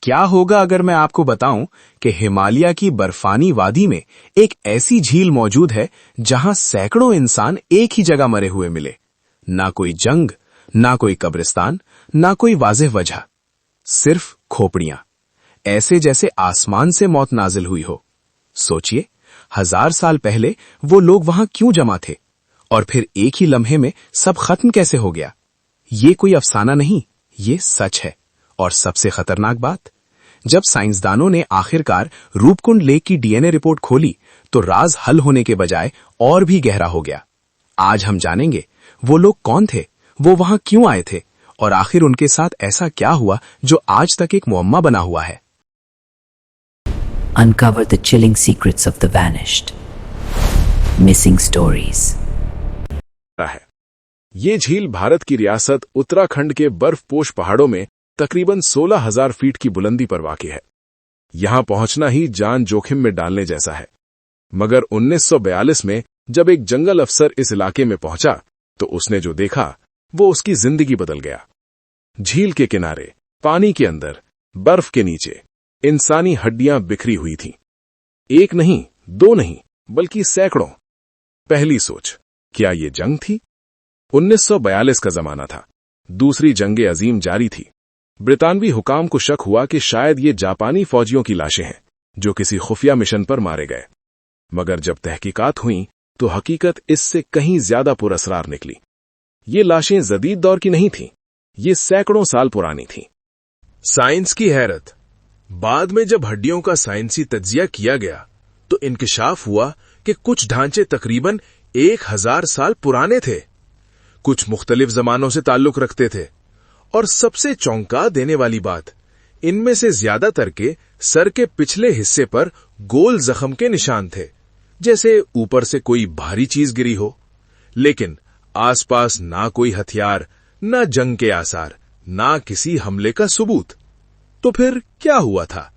क्या होगा अगर मैं आपको बताऊं कि हिमालय की बर्फानी वादी में एक ऐसी झील मौजूद है जहां सैकड़ों इंसान एक ही जगह मरे हुए मिले। ना कोई जंग, ना कोई कब्रिस्तान, ना कोई वाज़ेह वजह, सिर्फ खोपड़ियां, ऐसे जैसे आसमान से मौत नाजिल हुई हो। सोचिए, 1000 साल पहले वो लोग वहां क्यों जमा थे, और फिर एक ही लम्हे में सब खत्म कैसे हो गया। ये कोई अफसाना नहीं, ये सच है। और सबसे खतरनाक बात, जब साइंसदानों ने आखिरकार रूपकुंड लेक की डीएनए रिपोर्ट खोली तो राज हल होने के बजाय और भी गहरा हो गया। आज हम जानेंगे वो लोग कौन थे, वो वहां क्यों आए थे, और आखिर उनके साथ ऐसा क्या हुआ जो आज तक एक मुअम्मा बना हुआ है। Uncover the chilling secrets of the vanished. Missing stories. ये झील भारत की रियासत उत्तराखंड के बर्फपोश पहाड़ों में तकरीबन 16,000 फीट की बुलंदी पर वाक़ है। यहां पहुंचना ही जान जोखिम में डालने जैसा है। मगर 1942 में जब एक जंगल अफसर इस इलाके में पहुंचा तो उसने जो देखा वो उसकी जिंदगी बदल गया। झील के किनारे, पानी के अंदर, बर्फ के नीचे इंसानी हड्डियां बिखरी हुई थीं। एक नहीं, दो नहीं, बल्कि सैकड़ों। पहली सोच, क्या ये जंग थी? 1942 का जमाना था। दूसरी जंगे अजीम जारी थी। ब्रितानवी हुकाम को शक हुआ कि शायद ये जापानी फौजियों की लाशें हैं जो किसी खुफिया मिशन पर मारे गए। मगर जब तहकीकात हुई तो हकीकत इससे कहीं ज्यादा पुरअसरार निकली। ये लाशें जदीद दौर की नहीं थीं, ये सैकड़ों साल पुरानी थीं। साइंस की हैरत। बाद में जब हड्डियों का साइंसी तज्जिया किया गया तो इंकिशाफ हुआ कि कुछ ढांचे तकरीबन 1000 साल पुराने थे, कुछ मुख्तलिफ जमानों से ताल्लुक रखते थे, और सबसे चौंका देने वाली बात, इनमें से ज्यादातर के सर के पिछले हिस्से पर गोल जख्म के निशान थे, जैसे ऊपर से कोई भारी चीज गिरी हो। लेकिन आसपास ना कोई हथियार, ना जंग के आसार, ना किसी हमले का सबूत। तो फिर क्या हुआ था?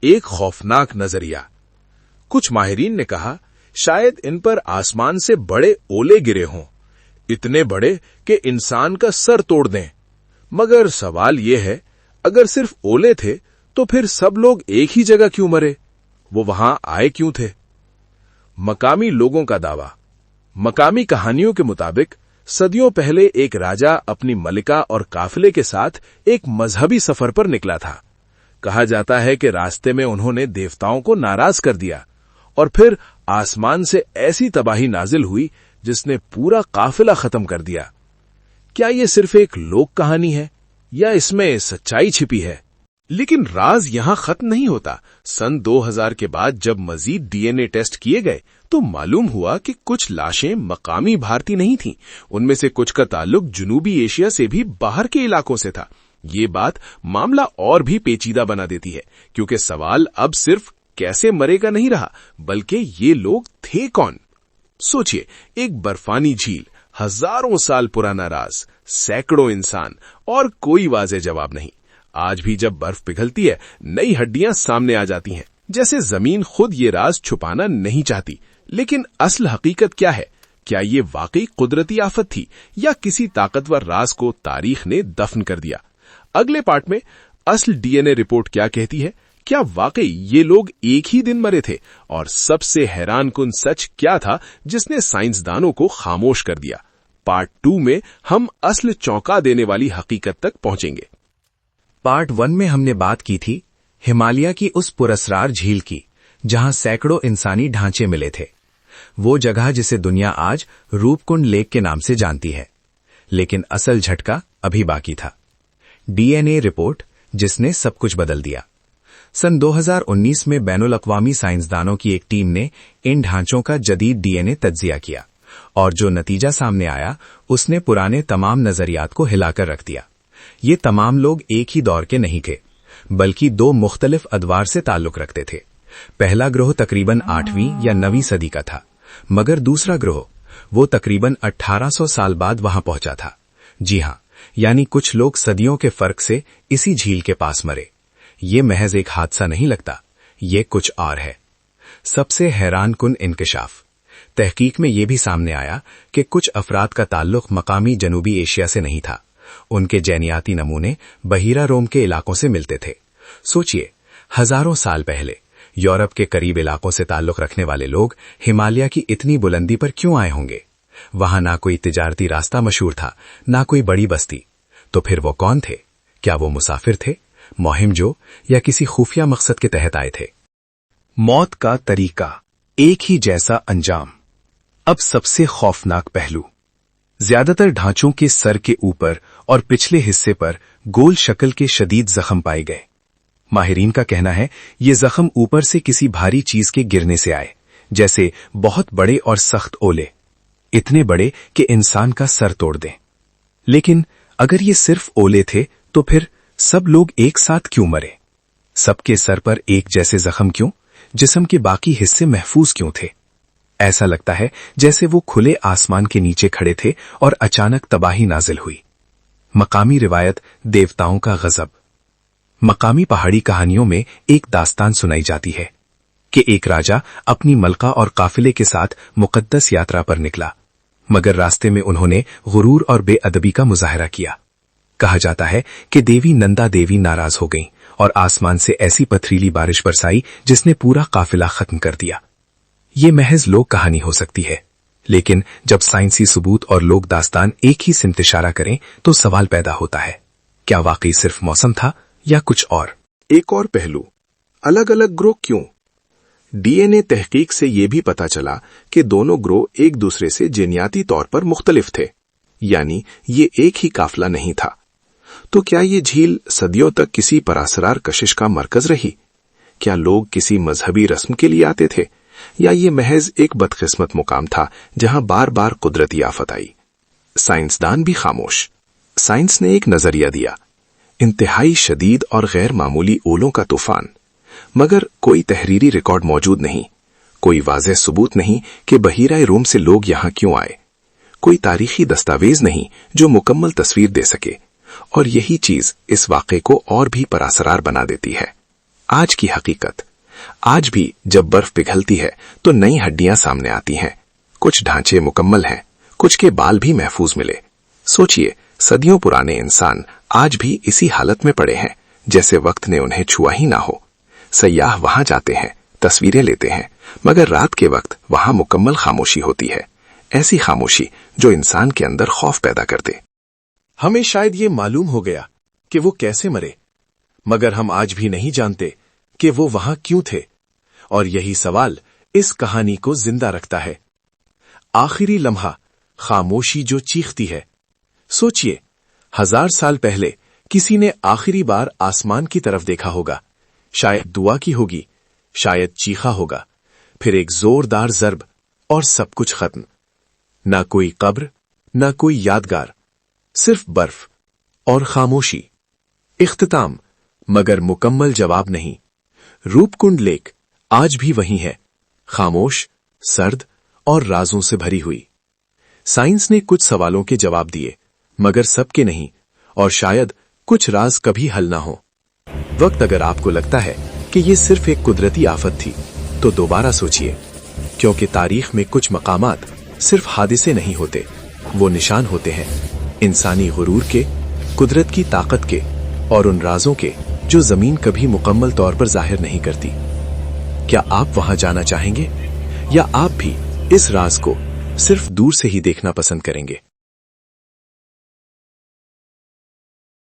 एक खौफनाक नजरिया। कुछ माहिरीन ने कहा शायद इन पर आसमान से बड़े ओले गिरे हों, इतने बड़े कि इंसान का सर तोड़ दें। मगर सवाल यह है, अगर सिर्फ ओले थे तो फिर सब लोग एक ही जगह क्यों मरे? वो वहां आए क्यों थे? मकामी लोगों का दावा। मकामी कहानियों के मुताबिक सदियों पहले एक राजा अपनी मलिका और काफिले के साथ एक मजहबी सफर पर निकला था। कहा जाता है कि रास्ते में उन्होंने देवताओं को नाराज कर दिया और फिर आसमान से ऐसी तबाही नाजिल हुई जिसने पूरा काफिला खत्म कर दिया। क्या यह सिर्फ एक लोक कहानी है या इसमें सच्चाई छिपी है? लेकिन राज यहां खत्म नहीं होता। सन 2000 के बाद जब मजीद डीएनए टेस्ट किए गए तो मालूम हुआ कि कुछ लाशें मकामी भारतीय नहीं थीं। उनमें से कुछ का ताल्लुक जनूबी एशिया से भी बाहर के इलाकों से था। ये बात मामला और भी पेचीदा बना देती है, क्योंकि सवाल अब सिर्फ कैसे मरेगा नहीं रहा, बल्कि ये लोग थे कौन। सोचिए, एक बर्फानी झील, हजारों साल पुराना राज, सैकड़ों इंसान और कोई वाज़ेह जवाब नहीं। आज भी जब बर्फ पिघलती है, नई हड्डियां सामने आ जाती हैं, जैसे जमीन खुद ये राज छुपाना नहीं चाहती। लेकिन असल हकीकत क्या है? क्या ये वाकई कुदरती आफत थी या किसी ताकतवर राज को तारीख ने दफन कर दिया? अगले पार्ट में असल डीएनए रिपोर्ट क्या कहती है? क्या वाकई ये लोग एक ही दिन मरे थे? और सबसे हैरानकुन सच क्या था जिसने साइंसदानों को खामोश कर दिया? पार्ट 2 में हम असल चौंका देने वाली हकीकत तक पहुंचेंगे। पार्ट 1 में हमने बात की थी हिमालय की उस पुरस्रार झील की जहां सैकड़ों इंसानी ढांचे मिले थे, वो जगह जिसे दुनिया आज रूपकुंड लेक के नाम से जानती है। लेकिन असल झटका अभी बाकी था, डीएनए रिपोर्ट जिसने सब कुछ बदल दिया। सन 2019 में बैनुल अक़वामी साइंसदानों की एक टीम ने इन ढांचों का जदीद डीएनए तज्जिया किया, और जो नतीजा सामने आया उसने पुराने तमाम नजरियात को हिलाकर रख दिया। ये तमाम लोग एक ही दौर के नहीं थे, बल्कि दो मुख्तलिफ अदवार से ताल्लुक रखते थे। पहला ग्रोह तकरीबन 8वीं या 9वीं सदी का था, मगर दूसरा ग्रोह वो तकरीबन 1800 साल बाद वहां पहुंचा था। जी हां, यानी कुछ लोग सदियों के फर्क से इसी झील के पास मरे। ये महज एक हादसा नहीं लगता, ये कुछ और है। सबसे हैरानकुन इंकिशाफ, तहकीक में यह भी सामने आया कि कुछ अफराद का ताल्लुक मकामी जनूबी एशिया से नहीं था। उनके जैनियाती नमूने बहीरा रोम के इलाकों से मिलते थे, सोचिए, हजारों साल पहले यूरोप के करीब इलाकों से ताल्लुक रखने वाले लोग हिमालय की इतनी बुलंदी पर क्यों आए होंगे? वहां ना कोई तिजारती रास्ता मशहूर था, ना कोई बड़ी बस्ती। तो फिर वो कौन थे? क्या वो मुसाफिर थे, मुहिमजो, या किसी खुफिया मकसद के तहत आए थे? मौत का तरीका, एक ही जैसा अंजाम। अब सबसे खौफनाक पहलू, ज्यादातर ढांचों के सर के ऊपर और पिछले हिस्से पर गोल शक्ल के शदीद जख्म पाए गए। माहिरीन का कहना है ये जख्म ऊपर से किसी भारी चीज के गिरने से आए, जैसे बहुत बड़े और सख्त ओले, इतने बड़े कि इंसान का सर तोड़ दें। लेकिन अगर ये सिर्फ ओले थे तो फिर सब लोग एक साथ क्यों मरे? सबके सर पर एक जैसे जख्म क्यों? जिस्म के बाकी हिस्से महफूज क्यों थे? ऐसा लगता है जैसे वो खुले आसमान के नीचे खड़े थे और अचानक तबाही नाजिल हुई। मकामी रिवायत, देवताओं का गजब। मकामी पहाड़ी कहानियों में एक दास्तान सुनाई जाती है कि एक राजा अपनी मलका और काफिले के साथ मुकद्दस यात्रा पर निकला, मगर रास्ते में उन्होंने गुरूर और बेअदबी का मुजाहरा किया। कहा जाता है कि देवी नंदा देवी नाराज हो गईं और आसमान से ऐसी पथरीली बारिश बरसाई जिसने पूरा काफिला खत्म कर दिया। ये महज लोक कहानी हो सकती है, लेकिन जब साइंसी सबूत और लोक दास्तान एक ही सिमत इशारा करें तो सवाल पैदा होता है, क्या वाकई सिर्फ मौसम था या कुछ और? एक और पहलू, अलग अलग ग्रोह क्यों? डीएनए तहकीक से यह भी पता चला कि दोनों ग्रोह एक दूसरे से जीनियाती तौर पर मुख्तलिफ थे, यानी ये एक ही काफिला नहीं था। तो क्या ये झील सदियों तक किसी परासरार कशिश का मरकज रही? क्या लोग किसी मजहबी रस्म के लिए आते थे, या ये महज एक बदकिस्मत मुकाम था जहां बार बार कुदरती आफत आई? साइंसदान भी खामोश। साइंस ने एक नजरिया दिया, इंतहाई शदीद और गैर मामूली ओलों का तूफान, मगर कोई तहरीरी रिकॉर्ड मौजूद नहीं, कोई वाज़ेह सबूत नहीं कि बहीरा रूम से लोग यहां क्यों आए, कोई तारीखी दस्तावेज नहीं जो मुकम्मल तस्वीर दे सके। और यही चीज इस वाक़े को और भी परासरार बना देती है। आज की हकीकत, आज भी जब बर्फ पिघलती है तो नई हड्डियां सामने आती हैं। कुछ ढांचे मुकम्मल हैं, कुछ के बाल भी महफूज मिले। सोचिए, सदियों पुराने इंसान आज भी इसी हालत में पड़े हैं जैसे वक्त ने उन्हें छुआ ही ना हो। सयाह वहां जाते हैं, तस्वीरें लेते हैं, मगर रात के वक्त वहां मुकम्मल खामोशी होती है, ऐसी खामोशी जो इंसान के अंदर खौफ पैदा कर दे। हमें शायद ये मालूम हो गया कि वो कैसे मरे, मगर हम आज भी नहीं जानते कि वो वहां क्यों थे। और यही सवाल इस कहानी को जिंदा रखता है। आखिरी लम्हा, खामोशी जो चीखती है। सोचिए, 1000 साल पहले किसी ने आखिरी बार आसमान की तरफ देखा होगा, शायद दुआ की होगी, शायद चीखा होगा, फिर एक जोरदार ज़र्ब और सब कुछ खत्म। ना कोई कब्र, ना कोई यादगार, सिर्फ बर्फ और खामोशी। इख्तिताम, मगर मुकम्मल जवाब नहीं। रूपकुंड लेक आज भी वही है, खामोश, सर्द और राजों से भरी हुई। साइंस ने कुछ सवालों के जवाब दिए, मगर सबके नहीं, और शायद कुछ राज कभी हल ना हो। वक्त अगर आपको लगता है कि ये सिर्फ एक कुदरती आफत थी, तो दोबारा सोचिए, क्योंकि तारीख में कुछ मकामात सिर्फ हादिसे नहीं होते, वो निशान होते हैं इंसानी गुरूर के, कुदरत की ताकत के और उन राजों के जो जमीन कभी मुकम्मल तौर पर जाहिर नहीं करती। क्या आप वहां जाना चाहेंगे, या आप भी इस राज को सिर्फ दूर से ही देखना पसंद करेंगे?